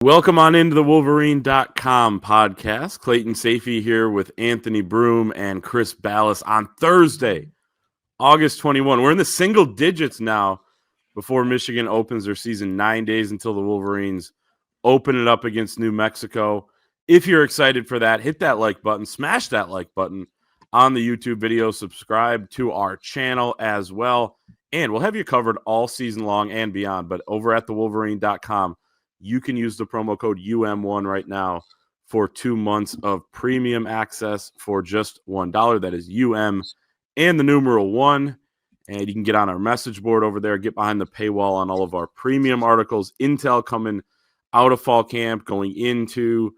Welcome on into the Wolverine.com podcast. Clayton Safey here with Anthony Broom and Chris Ballas on Thursday, August 21. We're in the single digits now before Michigan opens their season. 9 days until the Wolverines open it up against New Mexico. If you're excited for that, hit that like button, smash that like button on the YouTube video, subscribe to our channel as well. And we'll have you covered all season long and beyond. But over at the Wolverine.com, you can use the promo code UM1 right now for 2 months of premium access for just $1. That is UM and the numeral 1. And you can get on our message board over there, get behind the paywall on all of our premium articles, intel coming out of fall camp, going into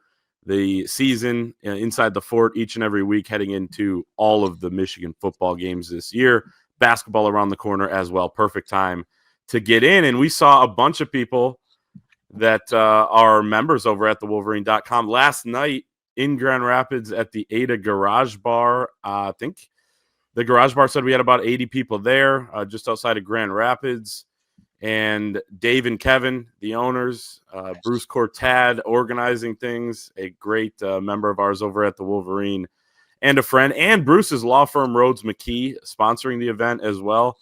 the season, inside the fort each and every week, heading into all of the Michigan football games this year. Basketball around the corner as well. Perfect time to get in. And we saw a bunch of people that are members over at the Wolverine.com last night in Grand Rapids at the Ada Garage Bar. I think the Garage Bar said we had about 80 people there just outside of Grand Rapids. And Dave and Kevin, the owners, Bruce Cortad organizing things, a great member of ours over at the Wolverine and a friend, and Bruce's law firm Rhodes McKee sponsoring the event as well.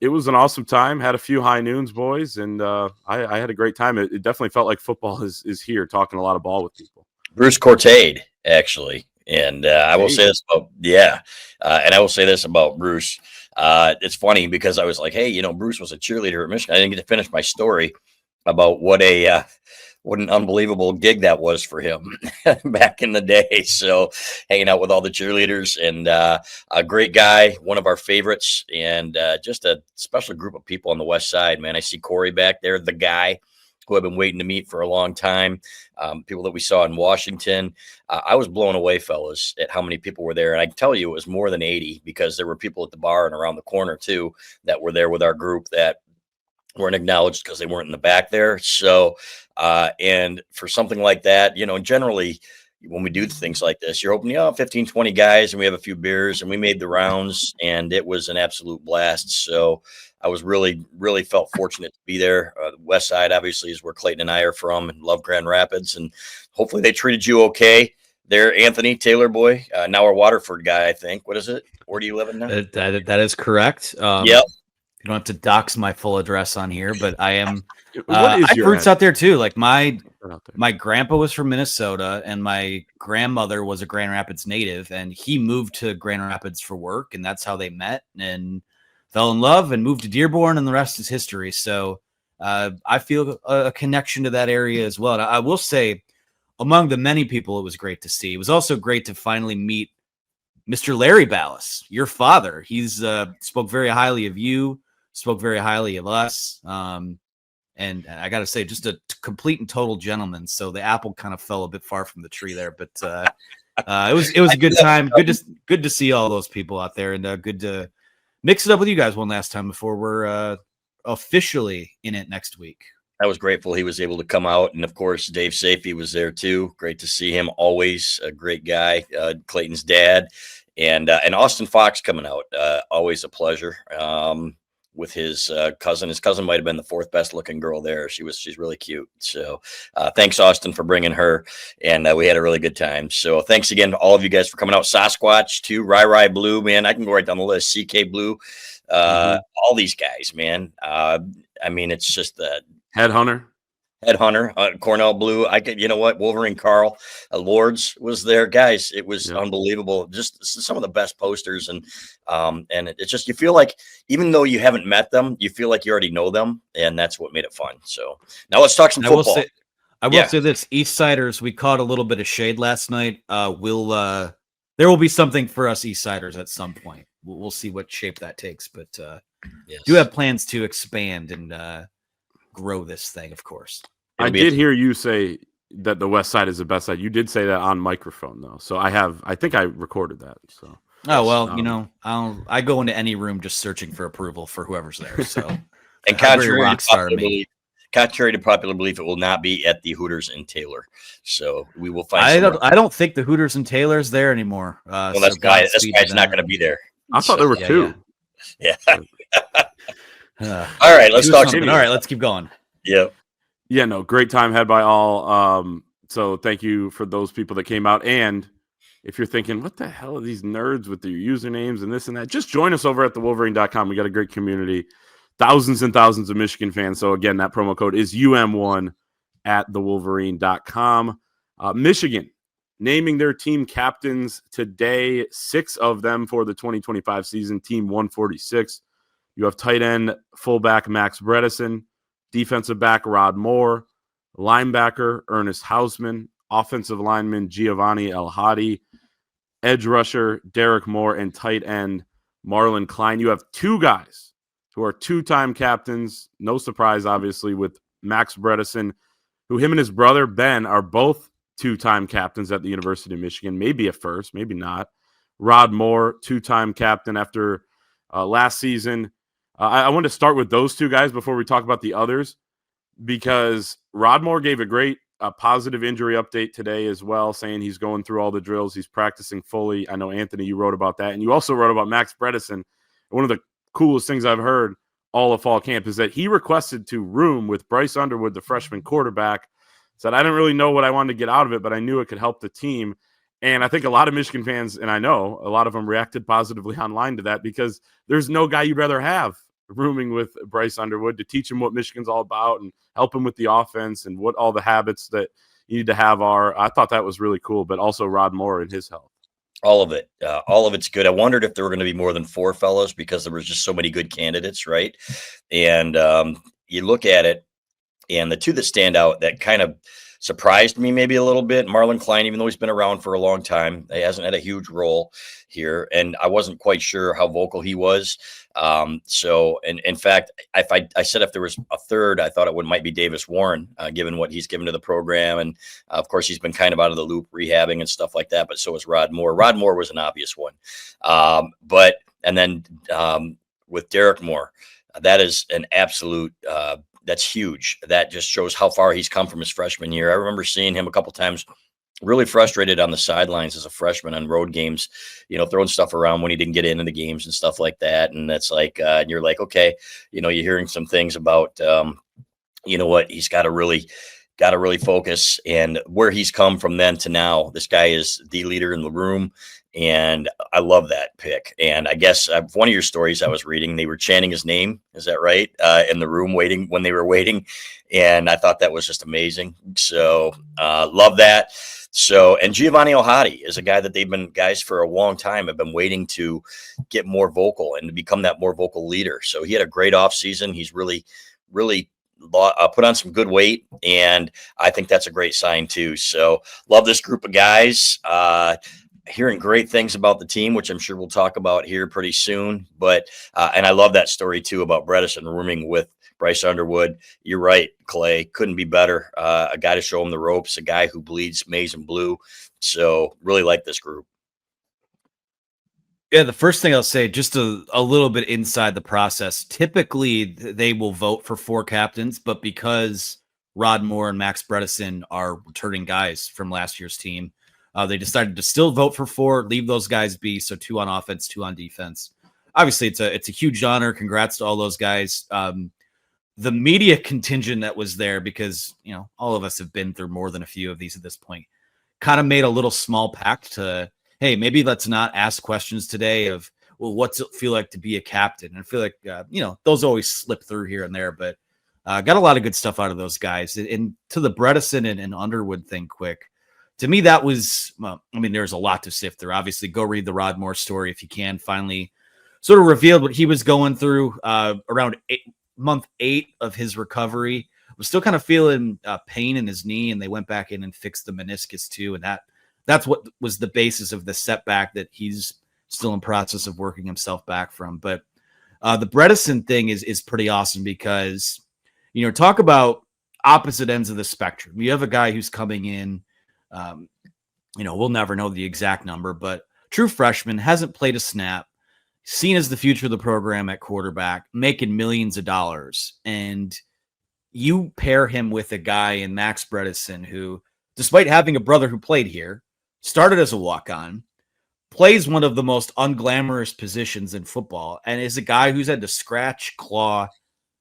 It was an awesome time. Had a few high noons, boys, and I had a great time. It definitely felt like football is here, talking a lot of ball with people. Bruce Cortade, actually, and I will say this about and I will say this about Bruce. It's funny because I was like, hey, Bruce was a cheerleader at Michigan. I didn't get to finish my story about what an unbelievable gig that was for him back in the day. So hanging out with all the cheerleaders, and a great guy, one of our favorites, and just a special group of people on the West Side, man. I see Corey back there, the guy who I've been waiting to meet for a long time. People that we saw in Washington. I was blown away, fellas, at how many people were there. And I can tell you it was more than 80, because there were people at the bar and around the corner too that were there with our group that weren't acknowledged because they weren't in the back there. So, and for something like that, generally when we do things like this, you're hoping, 15, 20 guys, and we have a few beers, and we made the rounds, and it was an absolute blast. So I was really, really felt fortunate to be there. The West Side obviously is where Clayton and I are from, and love Grand Rapids, and hopefully they treated you okay there, Anthony Taylor boy. Now a Waterford guy, I think. What is it? Where do you live in now? That is correct. Yep. You don't have to dox my full address on here, but I am. What is I have your roots ad- out there too. Like my grandpa was from Minnesota, and my grandmother was a Grand Rapids native, and he moved to Grand Rapids for work, and that's how they met and fell in love and moved to Dearborn, and the rest is history. So I feel a connection to that area as well. And I will say, among the many people it was great to see, it was also great to finally meet Mr. Larry Ballas, your father. He's spoke very highly of you, spoke very highly of us. And I got to say, just a complete and total gentleman. So the apple kind of fell a bit far from the tree there, but it was a good time. Good to see all those people out there, and good to mix it up with you guys one last time before we're officially in it next week. I was grateful he was able to come out. And of course, Dave Safey was there too. Great to see him. Always a great guy. Clayton's dad, and Austin Fox coming out. Always a pleasure. With his cousin. His cousin might have been the fourth best looking girl there. She's really cute. So thanks, Austin, for bringing her. And we had a really good time. So thanks again to all of you guys for coming out. Sasquatch too, Rai Blue, man. I can go right down the list. CK Blue, all these guys, man. I mean, it's just the Headhunter, Cornell Blue. I could, Wolverine Carl, Lords was there, guys. It was unbelievable. Just some of the best posters, and it's just, you feel like even though you haven't met them, you feel like you already know them, and that's what made it fun. So now let's talk some football. I will say this: Eastsiders, we caught a little bit of shade last night. There will be something for us Eastsiders at some point. We'll see what shape that takes, but do have plans to expand and grow this thing, of course. I did hear you say that the West Side is the best side. You did say that on microphone, though. So I think I recorded that. So I go into any room just searching for approval for whoever's there. So and contrary to popular belief, it will not be at the Hooters in Taylor. So we will find. I don't think the Hooters in Taylor is there anymore. Well, this guy's not going to be there. I thought there were two. Yeah. All right, let's talk. All right, let's keep going. Yep. Yeah, no, great time had by all. So thank you for those people that came out. And if you're thinking, what the hell are these nerds with their usernames and this and that, just join us over at thewolverine.com. We got a great community, thousands and thousands of Michigan fans. So again, that promo code is UM1 at thewolverine.com. Michigan naming their team captains today, 6 of them for the 2025 season, team 146. You have tight end, fullback Max Bredeson, defensive back Rod Moore, linebacker Ernest Hausman, offensive lineman Giovanni El Hadi, edge rusher Derek Moore, and tight end Marlon Klein. You have 2 guys who are 2-time captains. No surprise, obviously, with Max Bredeson, who him and his brother Ben are both 2-time captains at the University of Michigan. Maybe at first, maybe not. Rod Moore, 2-time captain after last season. I want to start with those 2 guys before we talk about the others, because Rod Moore gave a great positive injury update today as well, saying he's going through all the drills. He's practicing fully. I know, Anthony, you wrote about that. And you also wrote about Max Bredeson. One of the coolest things I've heard all of fall camp is that he requested to room with Bryce Underwood, the freshman quarterback. Said, I didn't really know what I wanted to get out of it, but I knew it could help the team. And I think a lot of Michigan fans, and I know a lot of them, reacted positively online to that, because there's no guy you'd rather have rooming with Bryce Underwood to teach him what Michigan's all about and help him with the offense and what all the habits that you need to have are. I thought that was really cool, but also Rod Moore and his health. All of it. All of it's good. I wondered if there were going to be more than 4 fellows, because there was just so many good candidates, right? And you look at it, and the 2 that stand out that kind of surprised me maybe a little bit, Marlon Klein, even though he's been around for a long time, he hasn't had a huge role here, and I wasn't quite sure how vocal he was. So, and in fact, if I said if there was a third, I thought it might be Davis Warren, given what he's given to the program, and of course he's been kind of out of the loop, rehabbing and stuff like that. But so is Rod Moore. Rod Moore was an obvious one, and then with Derek Moore, that is an absolute. That's huge. That just shows how far he's come from his freshman year. I remember seeing him a couple times really frustrated on the sidelines as a freshman on road games, throwing stuff around when he didn't get into the games and stuff like that. And that's like, and you're like, okay, you're hearing some things about, what he's got to really focus, and where he's come from then to now. This guy is the leader in the room. And I love that pick. And I guess one of your stories I was reading, they were chanting his name. Is that right? In the room when they were waiting. And I thought that was just amazing. So love that. So, and Giovanni El Hadi is a guy that guys for a long time have been waiting to get more vocal and to become that more vocal leader. So he had a great offseason. He's really, really put on some good weight. And I think that's a great sign too. So love this group of guys. Hearing great things about the team, which I'm sure we'll talk about here pretty soon. But and I love that story too about Bredeson rooming with Bryce Underwood. You're right, Clay. Couldn't be better. A guy to show him the ropes, a guy who bleeds maize and blue. So really like this group. Yeah, the first thing I'll say, just a little bit inside the process. Typically, they will vote for 4 captains, but because Rod Moore and Max Bredeson are returning guys from last year's team, they decided to still vote for 4, leave those guys be. So 2 on offense, 2 on defense. Obviously, it's a huge honor. Congrats to all those guys. The media contingent that was there, because all of us have been through more than a few of these at this point, kind of made a little small pact to, hey, maybe let's not ask questions today of, well, what's it feel like to be a captain? And I feel like those always slip through here and there, but got a lot of good stuff out of those guys. And to the Bredeson and Underwood thing, quick. To me, that was, there's a lot to sift through. Obviously, go read the Rod Moore story if you can. Finally sort of revealed what he was going through around month 8 of his recovery. Was still kind of feeling pain in his knee, and they went back in and fixed the meniscus too. And that's what was the basis of the setback that he's still in process of working himself back from. But the Bredeson thing is pretty awesome because, talk about opposite ends of the spectrum. You have a guy who's coming in, we'll never know the exact number, but true freshman, hasn't played a snap, seen as the future of the program at quarterback, making millions of dollars. And you pair him with a guy in Max Bredeson who, despite having a brother who played here, started as a walk-on, plays one of the most unglamorous positions in football, and is a guy who's had to scratch, claw,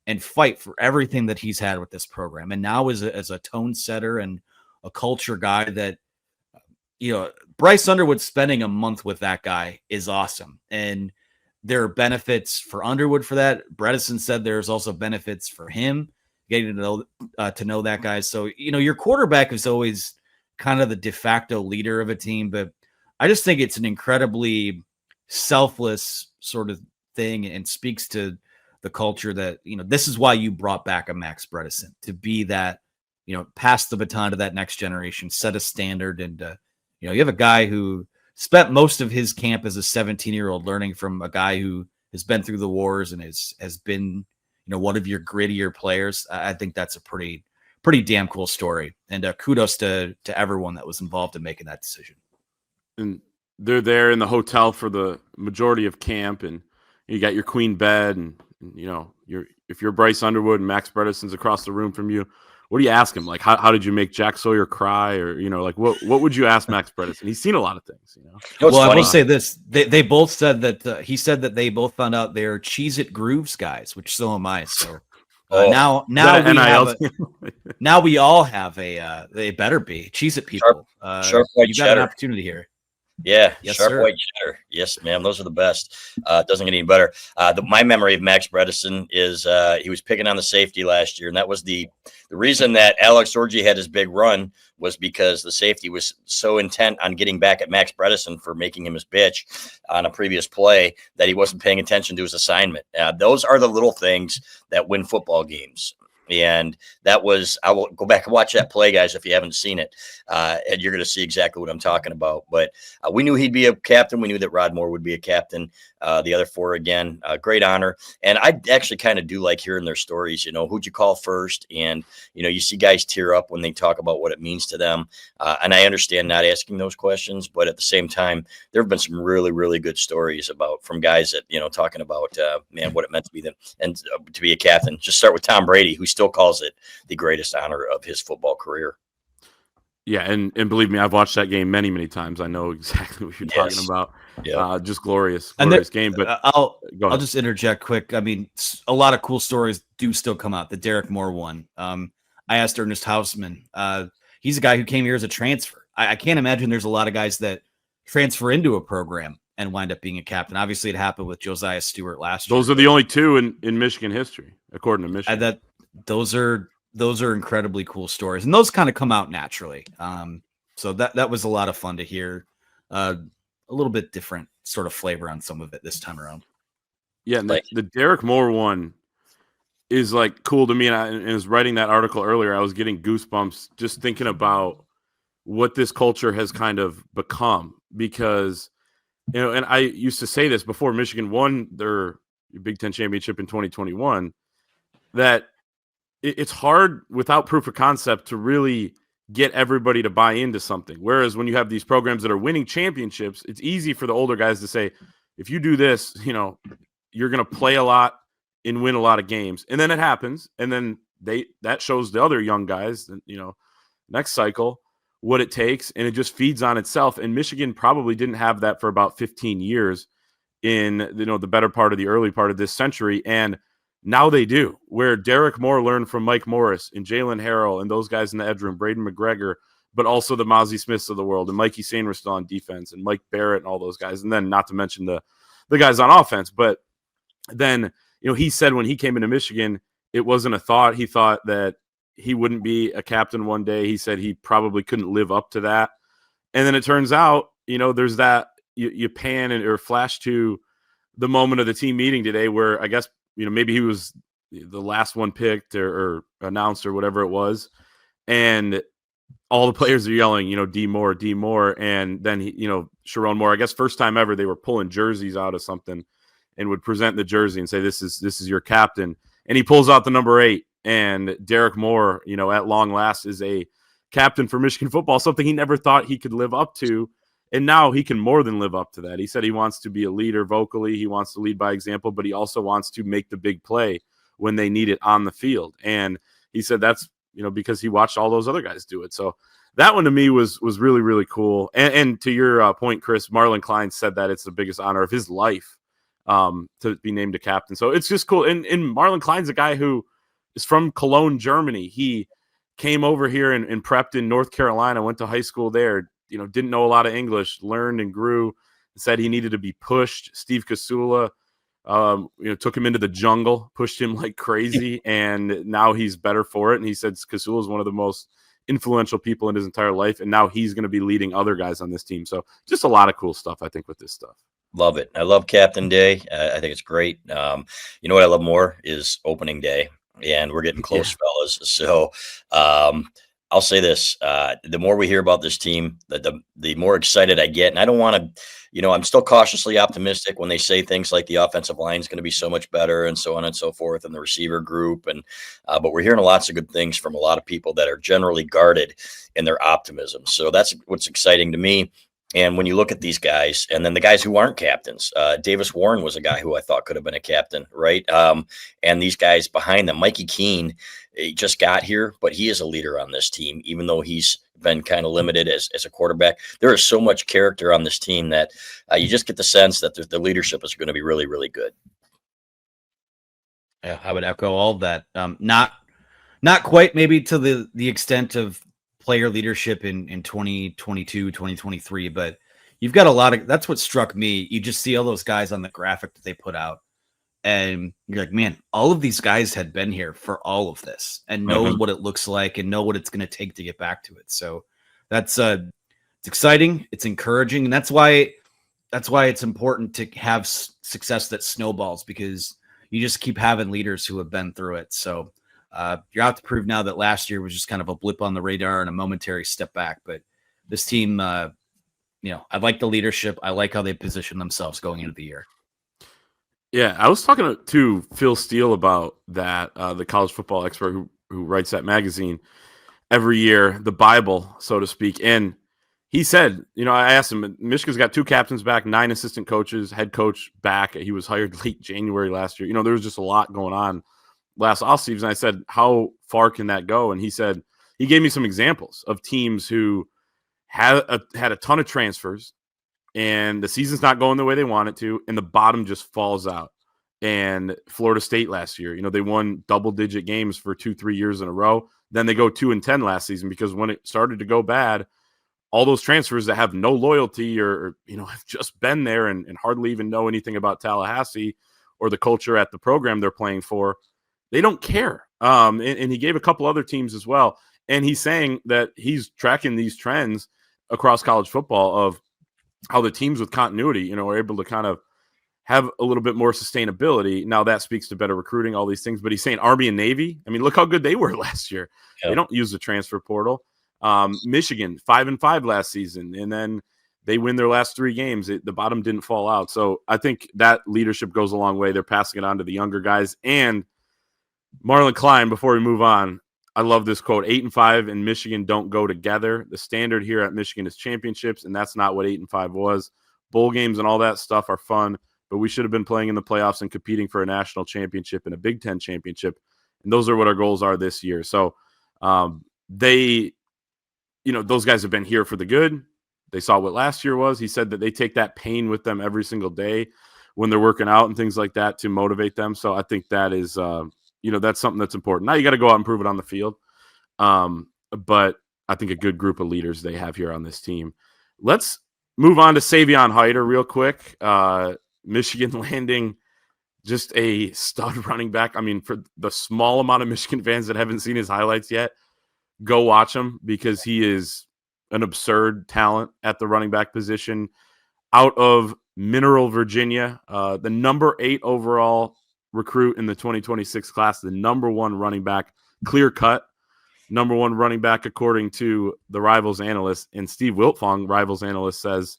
and fight for everything that he's had with this program. And now as a tone setter and a culture guy that, Bryce Underwood spending a month with that guy is awesome. And there are benefits for Underwood for that. Bredeson said there's also benefits for him getting to know that guy. So, your quarterback is always kind of the de facto leader of a team, but I just think it's an incredibly selfless sort of thing and speaks to the culture that, this is why you brought back a Max Bredeson, to be that, pass the baton to that next generation, set a standard. And, you have a guy who spent most of his camp as a 17-year-old learning from a guy who has been through the wars and has been, one of your grittier players. I think that's a pretty damn cool story. And kudos to everyone that was involved in making that decision. And they're there in the hotel for the majority of camp, and you got your queen bed, and if you're Bryce Underwood and Max Bredeson's across the room from you, what do you ask him? Like, how did you make Jack Sawyer cry? Or, what would you ask Max Bredeson? He's seen a lot of things, Well, I will say this. They both said that he said that they both found out they're Cheez-It Grooves guys, which so am I. So now we all have they better be Cheez-It people. Sharp white you got cheddar. an opportunity here. Yeah, yes, sharp sir. white cheddar. Yes, ma'am. Those are the best. It doesn't get any better. My memory of Max Bredeson is he was picking on the safety last year, and that was the reason that Alex Orji had his big run was because the safety was so intent on getting back at Max Bredeson for making him his bitch on a previous play that he wasn't paying attention to his assignment. Those are the little things that win football games. And that was, I will go back and watch that play, guys, if you haven't seen it. And you're going to see exactly what I'm talking about. But we knew he'd be a captain. We knew that Rod Moore would be a captain. The other four, again, great honor. And I actually kind of do like hearing their stories, who'd you call first? And, you see guys tear up when they talk about what it means to them. And I understand not asking those questions, but at the same time, there have been some really, really good stories from guys that, talking about, what it meant to be them and to be a captain. Just start with Tom Brady, who still calls it the greatest honor of his football career. Yeah, and believe me, I've watched that game many, many times. I know exactly what you're talking about. Yep. Just glorious game. But I'll just interject quick. I mean, a lot of cool stories do still come out. The Derek Moore one. I asked Ernest Hausman. He's a guy who came here as a transfer. I can't imagine there's a lot of guys that transfer into a program and wind up being a captain. Obviously, it happened with Josiah Stewart last year. Those are the only two in Michigan history, according to Michigan. Those are incredibly cool stories, and those kind of come out naturally. So that was a lot of fun to hear. A little bit different sort of flavor on some of it this time around. Yeah, and the Derek Moore one is like cool to me. And I was writing that article earlier. I was getting goosebumps just thinking about what this culture has kind of become, because and I used to say this before Michigan won their Big Ten championship in 2021, that it's hard without proof of concept to really get everybody to buy into something. Whereas when you have these programs that are winning championships, it's easy for the older guys to say, if you do this, you're going to play a lot and win a lot of games. And then it happens. And then that shows the other young guys, next cycle, what it takes. And it just feeds on itself. And Michigan probably didn't have that for about 15 years in, the better part of the early part of this century. And now they do, where Derek Moore learned from Mike Morris and Jalen Harrell and those guys in the edge room, Braden McGregor, but also the Mozzie Smiths of the world, and Mikey Sain were still on defense, and Mike Barrett and all those guys. And then not to mention the guys on offense. But then, he said when he came into Michigan, it wasn't a thought. He thought that he wouldn't be a captain one day. He said he probably couldn't live up to that. And then it turns out, there's that you pan or flash to the moment of the team meeting today where I guess, maybe he was the last one picked or announced or whatever it was. And all the players are yelling, D Moore, D Moore. And then, Sharon Moore, I guess first time ever, they were pulling jerseys out of something and would present the jersey and say, this is your captain. And he pulls out the number 8. And Derek Moore, at long last is a captain for Michigan football, something he never thought he could live up to. And now he can more than live up to that. He said he wants to be a leader vocally. He wants to lead by example, but he also wants to make the big play when they need it on the field. And he said that's, because he watched all those other guys do it. So that one to me was really, really cool. And to your point, Chris, Marlon Klein said that it's the biggest honor of his life. to be named a captain. So it's just cool. And Marlon Klein's a guy who is from Cologne, Germany. He came over here and prepped in North Carolina, went to high school there, didn't know a lot of English, learned and grew, said he needed to be pushed. Steve Kasula, took him into the jungle, pushed him like crazy, and now he's better for it. And he said Kasula is one of the most influential people in his entire life, and now he's going to be leading other guys on this team. So just a lot of cool stuff, I think, with this stuff. Love it. I love Captain Day. I think it's great. You know what I love more is opening day, and we're getting close, fellas. So I'll say this: the more we hear about this team, the more excited I get. And I don't want to, I'm still cautiously optimistic when they say things like the offensive line is going to be so much better, and so on and so forth, and the receiver group. And but we're hearing lots of good things from a lot of people that are generally guarded in their optimism. So that's what's exciting to me. And when you look at these guys, and then the guys who aren't captains, Davis Warren was a guy who I thought could have been a captain, right? And these guys behind them, Mikey Keene, he just got here, but he is a leader on this team, even though he's been kind of limited as a quarterback. There is so much character on this team that you just get the sense that the leadership is going to be really, really good. Yeah, I would echo all of that. Not quite maybe to the extent of player leadership in 2022, 2023, but you've got a lot of, that's what struck me. You just see all those guys on the graphic that they put out, and you're like, man, all of these guys had been here for all of this and know what it looks like and know what it's going to take to get back to it. So that's it's exciting, it's encouraging, and that's why it's important to have success that snowballs, because you just keep having leaders who have been through it. So you're out to prove now that last year was just kind of a blip on the radar and a momentary step back. But this team, I like the leadership. I like how they position themselves going into the year. Yeah, I was talking to Phil Steele about that, the college football expert who writes that magazine every year, the Bible, so to speak. And he said, I asked him, Michigan's got 2 captains back, 9 assistant coaches, head coach back. He was hired late January last year. There was just a lot going on last offseason. I said, how far can that go? And he said, he gave me some examples of teams who had a ton of transfers, and the season's not going the way they want it to, and the bottom just falls out. And Florida State last year, they won double-digit games for 2-3 years in a row. Then they go 2-10 last season, because when it started to go bad, all those transfers that have no loyalty or have just been there and hardly even know anything about Tallahassee or the culture at the program they're playing for, they don't care. And he gave a couple other teams as well. And he's saying that he's tracking these trends across college football of how the teams with continuity, are able to kind of have a little bit more sustainability. Now that speaks to better recruiting, all these things. But he's saying Army and Navy, I mean, look how good they were last year. Yep. They don't use the transfer portal. Michigan, 5-5 last season. And then they win their last 3 games. The bottom didn't fall out. So I think that leadership goes a long way. They're passing it on to the younger guys. And Marlon Klein, before we move on, I love this quote: 8-5 and Michigan don't go together. The standard here at Michigan is championships, and that's not what 8-5 was. Bowl games and all that stuff are fun, but we should have been playing in the playoffs and competing for a national championship and a Big Ten championship. And those are what our goals are this year. So those guys have been here for the good. They saw what last year was. He said that they take that pain with them every single day when they're working out and things like that to motivate them. So I think that is that's something that's important. Now you got to go out and prove it on the field. But I think a good group of leaders they have here on this team. Let's move on to Savion Hiter real quick. Michigan landing just a stud running back. I mean, for the small amount of Michigan fans that haven't seen his highlights yet, go watch him, because he is an absurd talent at the running back position. Out of Mineral, Virginia, the number 8 overall recruit in the 2026 class, the number 1 running back, clear cut number 1 running back according to the Rivals analyst. And Steve Wiltfong, Rivals analyst, says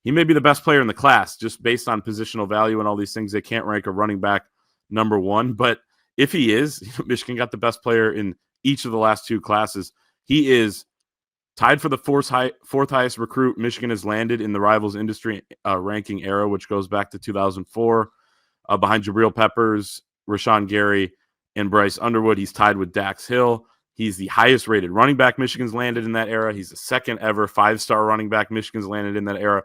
he may be the best player in the class just based on positional value and all these things. They can't rank a running back number 1, but if he is, Michigan got the best player in each of the last 2 classes. He is tied for the 4th highest recruit Michigan has landed in the Rivals industry ranking era, which goes back to 2004. Behind Jabril Peppers, Rashawn Gary, and Bryce Underwood. He's tied with Dax Hill. He's the highest rated running back Michigan's landed in that era. He's the 2nd ever 5-star running back Michigan's landed in that era.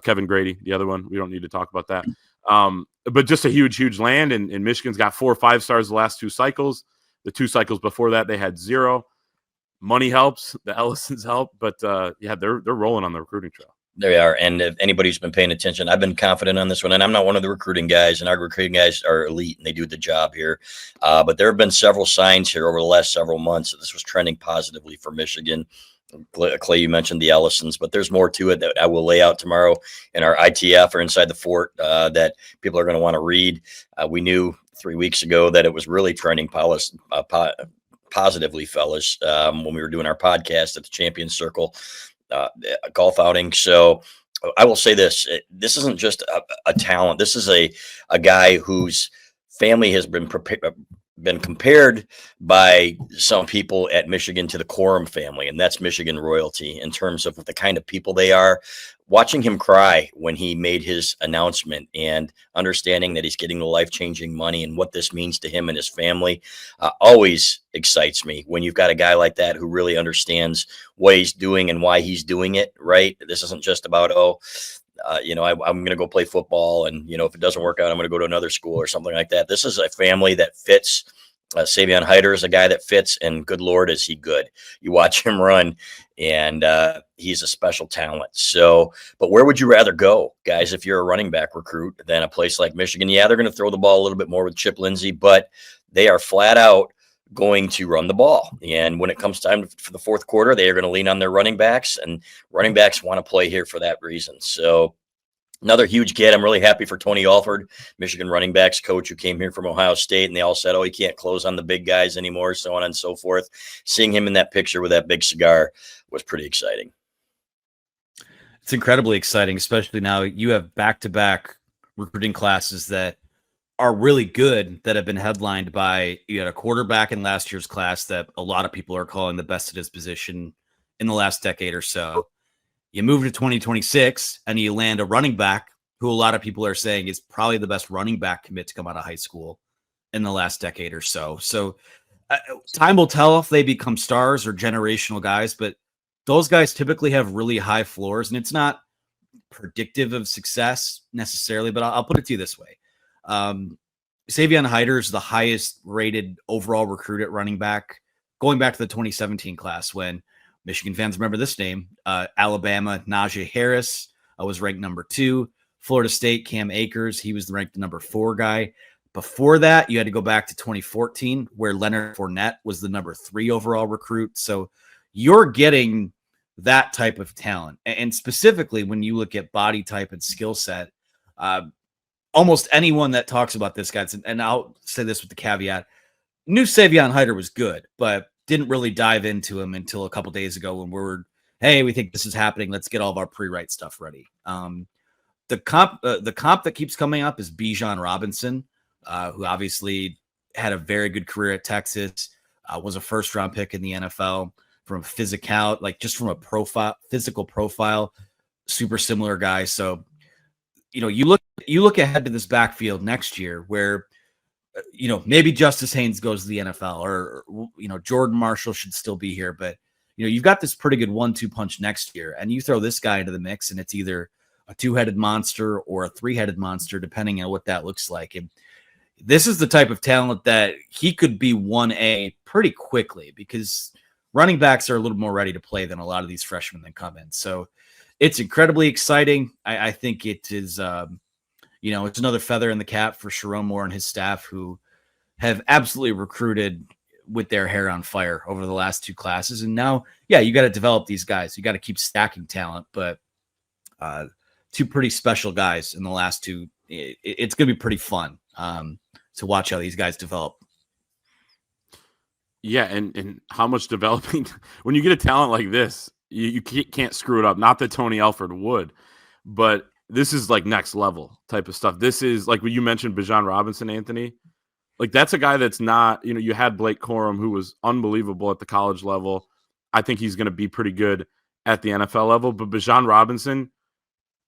Kevin Grady, the other one. We don't need to talk about that. But just a huge land, and Michigan's got 4 5-stars the last 2 cycles. The 2 cycles before that, they had 0. Money helps, the Ellisons help, but yeah, they're rolling on the recruiting trail. They are, and if anybody's been paying attention, I've been confident on this one, and I'm not one of the recruiting guys, and our recruiting guys are elite, and they do the job here. But there have been several signs here over the last several months that this was trending positively for Michigan. Clay, you mentioned the Ellisons, but there's more to it that I will lay out tomorrow in our ITF or Inside the Fort that people are going to want to read. We knew 3 weeks ago that it was really trending positively, fellas, when we were doing our podcast at the Champions Circle golf outing. So I will say this isn't just a talent. This is a guy whose family has been compared by some people at Michigan to the Corum family, and that's Michigan royalty in terms of the kind of people they are. Watching him cry when he made his announcement and understanding that he's getting the life-changing money and what this means to him and his family always excites me when you've got a guy like that who really understands what he's doing and why he's doing it, right? This isn't just about, I'm going to go play football, and, if it doesn't work out, I'm going to go to another school or something like that. This is a family that fits. Savion Hiter is a guy that fits, and good Lord, is he good. You watch him run, and he's a special talent. So, but where would you rather go, guys, if you're a running back recruit than a place like Michigan? Yeah, they're going to throw the ball a little bit more with Chip Lindsey, but they are flat out going to run the ball. And when it comes time for the fourth quarter, they are going to lean on their running backs, and running backs want to play here for that reason. So another huge get. I'm really happy for Tony Alford, Michigan running backs coach, who came here from Ohio State, and they all said, he can't close on the big guys anymore, so on and so forth. Seeing him in that picture with that big cigar was pretty exciting. It's incredibly exciting, especially now you have back-to-back recruiting classes that are really good, that have been headlined by, you had a quarterback in last year's class that a lot of people are calling the best at his position in the last decade or so. You move to 2026 and you land a running back who a lot of people are saying is probably the best running back commit to come out of high school in the last decade or so. So time will tell if they become stars or generational guys, but those guys typically have really high floors, and it's not predictive of success necessarily, but I'll put it to you this way. Savion Hiter is the highest rated overall recruit at running back, going back to the 2017 class when Michigan fans remember this name. Alabama, Najee Harris was ranked number 2. Florida State, Cam Akers, he was ranked the number 4 guy. Before that, you had to go back to 2014, where Leonard Fournette was the number 3 overall recruit. So you're getting that type of talent. And specifically, when you look at body type and skill set, almost anyone that talks about this guy, and I'll say this with the caveat, knew Savion Hiter was good, but didn't really dive into him until a couple days ago when we think this is happening. Let's get all of our pre-write stuff ready. The comp that keeps coming up is Bijan Robinson, who obviously had a very good career at Texas, was a first-round pick in the NFL. From from a physical profile, super similar guy. So, you look ahead to this backfield next year where, maybe Justice Haynes goes to the NFL, or, Jordan Marshall should still be here. But, you've got this pretty good 1-2 punch next year, and you throw this guy into the mix, and it's either a 2-headed monster or a 3-headed monster, depending on what that looks like. And this is the type of talent that he could be 1A pretty quickly, because running backs are a little more ready to play than a lot of these freshmen that come in. So it's incredibly exciting. I think it is, it's another feather in the cap for Sharon Moore and his staff, who have absolutely recruited with their hair on fire over the last 2 classes. And now, you got to develop these guys. You got to keep stacking talent, but 2 pretty special guys in the last 2. It's going to be pretty fun to watch how these guys develop. Yeah, and how much developing when you get a talent like this, you can't screw it up. Not that Tony Alford would, but this is like next level type of stuff. This is like when you mentioned Bijan Robinson, Anthony. Like, that's a guy that's not, you had Blake Corum, who was unbelievable at the college level. I think he's going to be pretty good at the NFL level, but Bijan Robinson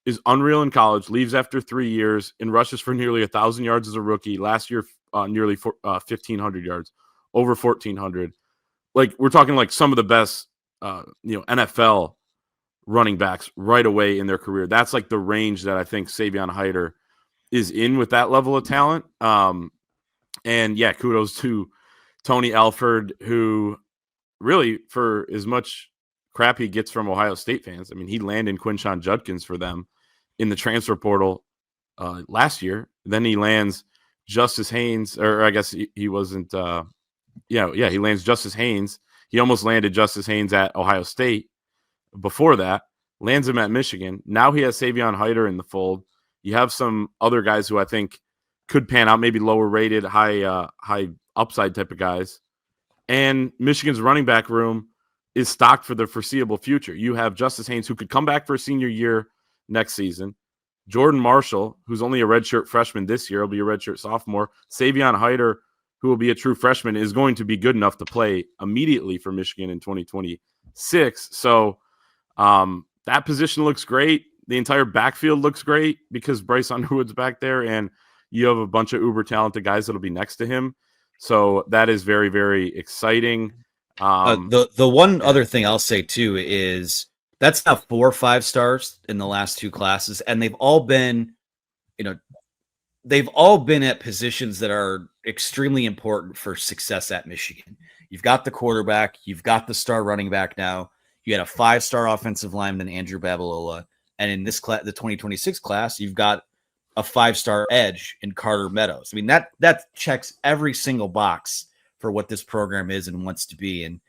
is unreal in college, leaves after 3 years, and rushes for nearly 1,000 yards as a rookie. Last year, nearly 1,500 yards. Over 1,400. Like, we're talking like some of the best, NFL running backs right away in their career. That's like the range that I think Savion Hiter is in with that level of talent. And yeah, kudos to Tony Alford, who really, for as much crap he gets from Ohio State fans, I mean, he landed Quinshon Judkins for them in the transfer portal last year. Then he lands Justice Haynes, or I guess he wasn't. He lands Justice Haynes. He almost landed Justice Haynes at Ohio State before that, lands him at Michigan. Now he has Savion Hiter in the fold. You have some other guys who I think could pan out, maybe lower rated, high upside type of guys. And Michigan's running back room is stocked for the foreseeable future. You have Justice Haynes, who could come back for a senior year next season. Jordan Marshall, who's only a redshirt freshman this year, will be a redshirt sophomore. Savion Hiter, who will be a true freshman, is going to be good enough to play immediately for Michigan in 2026. So that position looks great. The entire backfield looks great because Bryce Underwood's back there, and you have a bunch of uber talented guys that'll be next to him. So that is very, very exciting. The one other thing I'll say too is that's now 4 or 5 stars in the last 2 classes, and they've all been, at positions that are extremely important for success at Michigan. You've got the quarterback, you've got the star running back now. You had a 5-star offensive lineman, Andrew Babalola, and in this class, the 2026 class, you've got a 5-star edge in Carter Meadows. I mean, that checks every single box for what this program is and wants to be. And,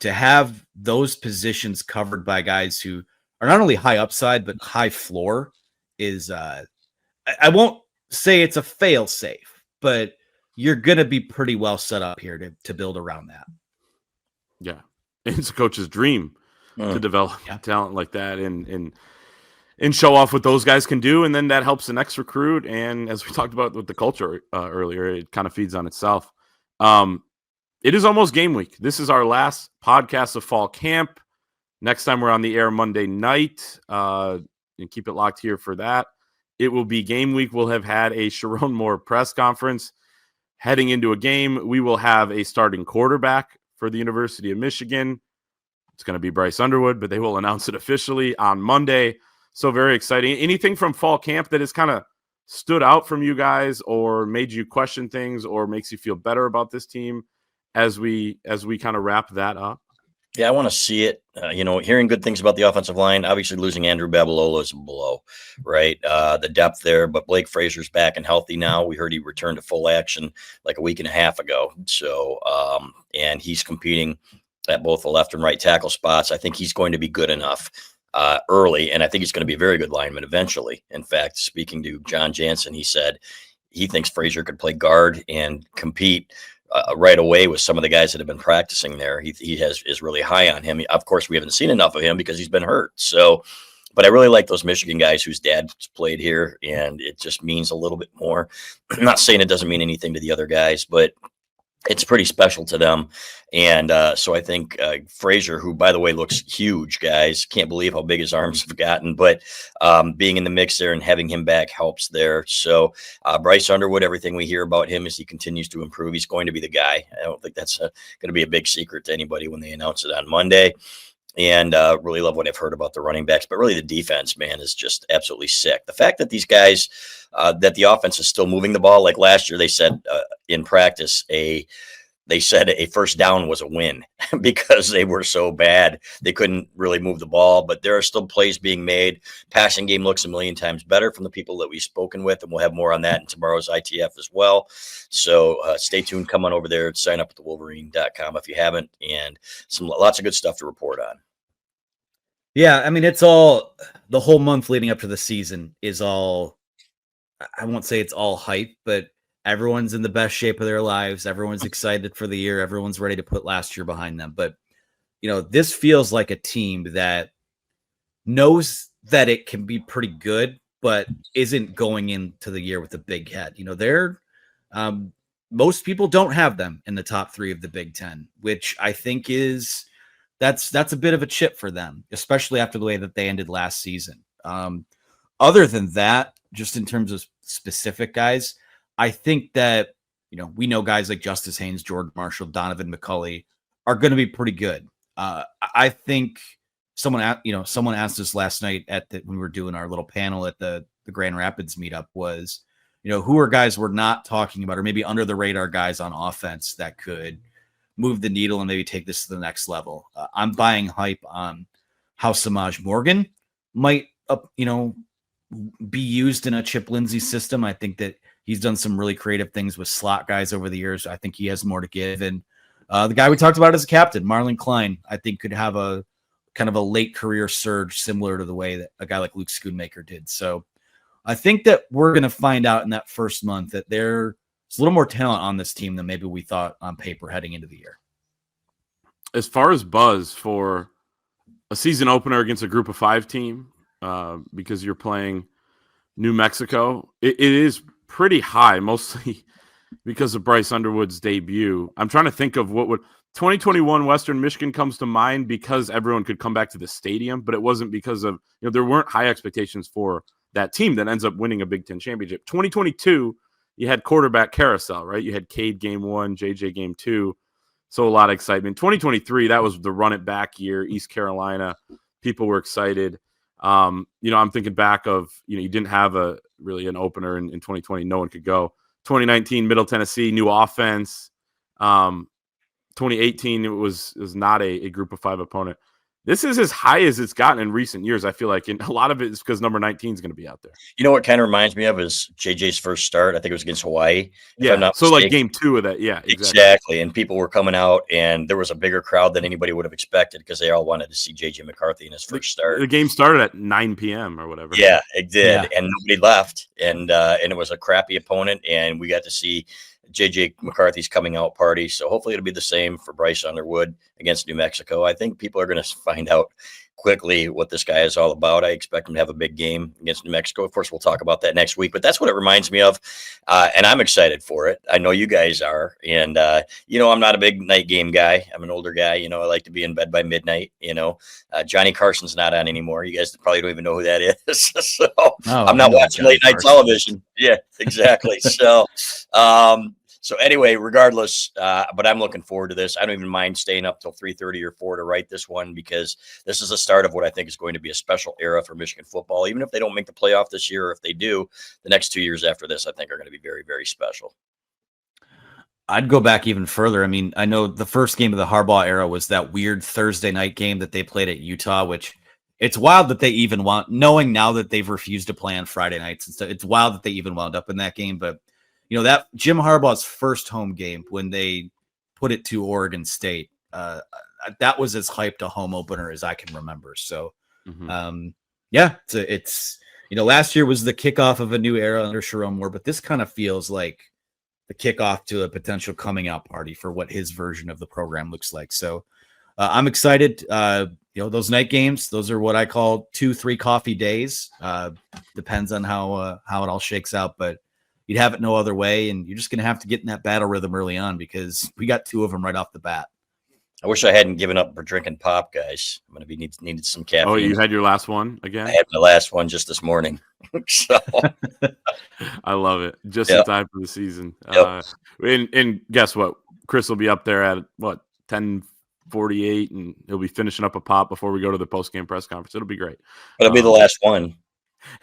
to have those positions covered by guys who are not only high upside, but high floor is, I won't say it's a fail safe, but you're going to be pretty well set up here to build around that. Yeah. It's a coach's dream to develop talent like that and show off what those guys can do. And then that helps the next recruit. And as we talked about with the culture earlier, it kind of feeds on itself. It is almost game week. This is our last podcast of fall camp. Next time we're on the air Monday night, and keep it locked here for that. It will be game week. We'll have had a Sharon Moore press conference heading into a game. We will have a starting quarterback for the University of Michigan. It's going to be Bryce Underwood, but they will announce it officially on Monday. So very exciting. Anything from fall camp that has kind of stood out from you guys or made you question things or makes you feel better about this team as we kind of wrap that up? Yeah, I want to see it. Hearing good things about the offensive line. Obviously, losing Andrew Babalola is a blow, right? The depth there, but Blake Fraser's back and healthy now. We heard he returned to full action like a week and a half ago. So, and he's competing at both the left and right tackle spots. I think he's going to be good enough early, and I think he's going to be a very good lineman eventually. In fact, speaking to John Jansen, he said he thinks Fraser could play guard and compete right away with some of the guys that have been practicing there. He is really high on him. Of course, we haven't seen enough of him because he's been hurt. So, but I really like those Michigan guys whose dad played here, and it just means a little bit more. I'm not saying it doesn't mean anything to the other guys, but it's pretty special to them. And so I think Fraser, who, by the way, looks huge, guys, can't believe how big his arms have gotten, but being in the mix there and having him back helps there. So Bryce Underwood, everything we hear about him as he continues to improve, he's going to be the guy. I don't think that's going to be a big secret to anybody when they announce it on Monday. And really love what I've heard about the running backs, but really the defense, man, is just absolutely sick. The fact that these guys, that the offense is still moving the ball, like last year, they said in practice, a first down was a win because they were so bad. They couldn't really move the ball, but there are still plays being made. Passing game looks a million times better from the people that we've spoken with, and we'll have more on that in tomorrow's ITF as well. So stay tuned. Come on over there. Sign up at thewolverine.com if you haven't, and lots of good stuff to report on. Yeah, I mean, it's all the whole month leading up to the season is all, I won't say it's all hype, but everyone's in the best shape of their lives. Everyone's excited for the year. Everyone's ready to put last year behind them. But, this feels like a team that knows that it can be pretty good, but isn't going into the year with a big head. They're most people don't have them in the top 3 of the Big Ten, which I think is that's a bit of a chip for them, especially after the way that they ended last season. Other than that, just in terms of specific guys, I think that, we know guys like Justice Haynes, Jordan Marshall, Donovan McCulley are going to be pretty good. I think someone asked us last night when we were doing our little panel at the the Grand Rapids meetup was, who are guys we're not talking about, or maybe under the radar guys on offense that could move the needle and maybe take this to the next level. I'm buying hype on how Samaj Morgan might, be used in a Chip Lindsey system. I think that he's done some really creative things with slot guys over the years. I think he has more to give. And the guy we talked about as a captain, Marlon Klein, I think could have a kind of a late career surge similar to the way that a guy like Luke Schoonmaker did. So I think that we're going to find out in that first month that there's a little more talent on this team than maybe we thought on paper heading into the year. As far as buzz for a season opener against a group of 5 team, because you're playing New Mexico, it is pretty high, mostly because of Bryce Underwood's debut. I'm trying to think of what would 2021 Western Michigan comes to mind because everyone could come back to the stadium, but it wasn't because of, there weren't high expectations for that team that ends up winning a Big Ten championship. 2022, you had quarterback carousel, right? You had Cade game 1, JJ game 2. So a lot of excitement. 2023, that was the run it back year, East Carolina. People were excited. I'm thinking back of, you didn't have really an opener in 2020. No one could go. 2019, Middle Tennessee, new offense. 2018, it was not a group of 5 opponent. This is as high as it's gotten in recent years, I feel like. And a lot of it is because number 19 is going to be out there. You know what kind of reminds me of is JJ's first start. I think it was against Hawaii. Yeah. So mistaken. Like game 2 of that. Yeah, exactly. And people were coming out, and there was a bigger crowd than anybody would have expected because they all wanted to see JJ McCarthy in his first start. The game started at 9 p.m. or whatever. Yeah, it did. Yeah. And nobody left. And it was a crappy opponent. And we got to see JJ McCarthy's coming out party. So hopefully it'll be the same for Bryce Underwood against New Mexico. I think people are going to find out quickly what this guy is all about. I expect him to have a big game against New Mexico. Of course, we'll talk about that next week, but that's what it reminds me of. And I'm excited for it. I know you guys are. And, I'm not a big night game guy. I'm an older guy. I like to be in bed by midnight. Johnny Carson's not on anymore. You guys probably don't even know who that is. So I'm not watching late night television. Yeah, exactly. So anyway, regardless, but I'm looking forward to this. I don't even mind staying up till 3:30 or 4 to write this one because this is the start of what I think is going to be a special era for Michigan football. Even if they don't make the playoff this year, or if they do, the next 2 years after this, I think are going to be very, very special. I'd go back even further. I mean, I know the first game of the Harbaugh era was that weird Thursday night game that they played at Utah, which it's wild that they even knowing now that they've refused to play on Friday nights and stuff. It's wild that they even wound up in that game, but that Jim Harbaugh's first home game when they put it to Oregon State, that was as hyped a home opener as I can remember. So, it's last year was the kickoff of a new era under Sharon Moore, but this kind of feels like the kickoff to a potential coming out party for what his version of the program looks like. So, I'm excited. Those night games, those are what I call 2-3 coffee days. Depends on how it all shakes out, but you'd have it no other way, and you're just going to have to get in that battle rhythm early on because we got 2 of them right off the bat. I wish I hadn't given up for drinking pop, guys. I'm going to be needed some caffeine. Oh, you had your last one again? I had my last one just this morning. So I love it. Just in time for the season. Yep. And guess what? Chris will be up there at 10:48, and he'll be finishing up a pop before we go to the post-game press conference. It'll be great. But it'll be the last one.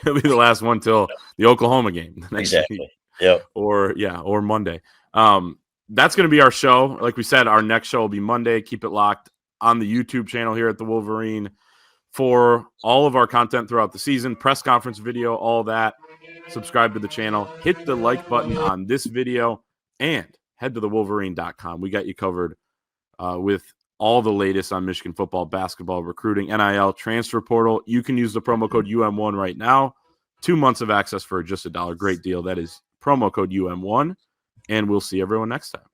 It'll be the last one till the Oklahoma game. Exactly. Week. Yeah. Or Monday. That's going to be our show. Like we said, our next show will be Monday. Keep it locked on the YouTube channel here at the Wolverine for all of our content throughout the season, press conference video, all that. Subscribe to the channel, hit the like button on this video, and head to thewolverine.com. We got you covered with all the latest on Michigan football, basketball, recruiting, NIL, transfer portal. You can use the promo code UM1 right now. 2 months of access for just $1. Great deal. That is promo code UM1. And we'll see everyone next time.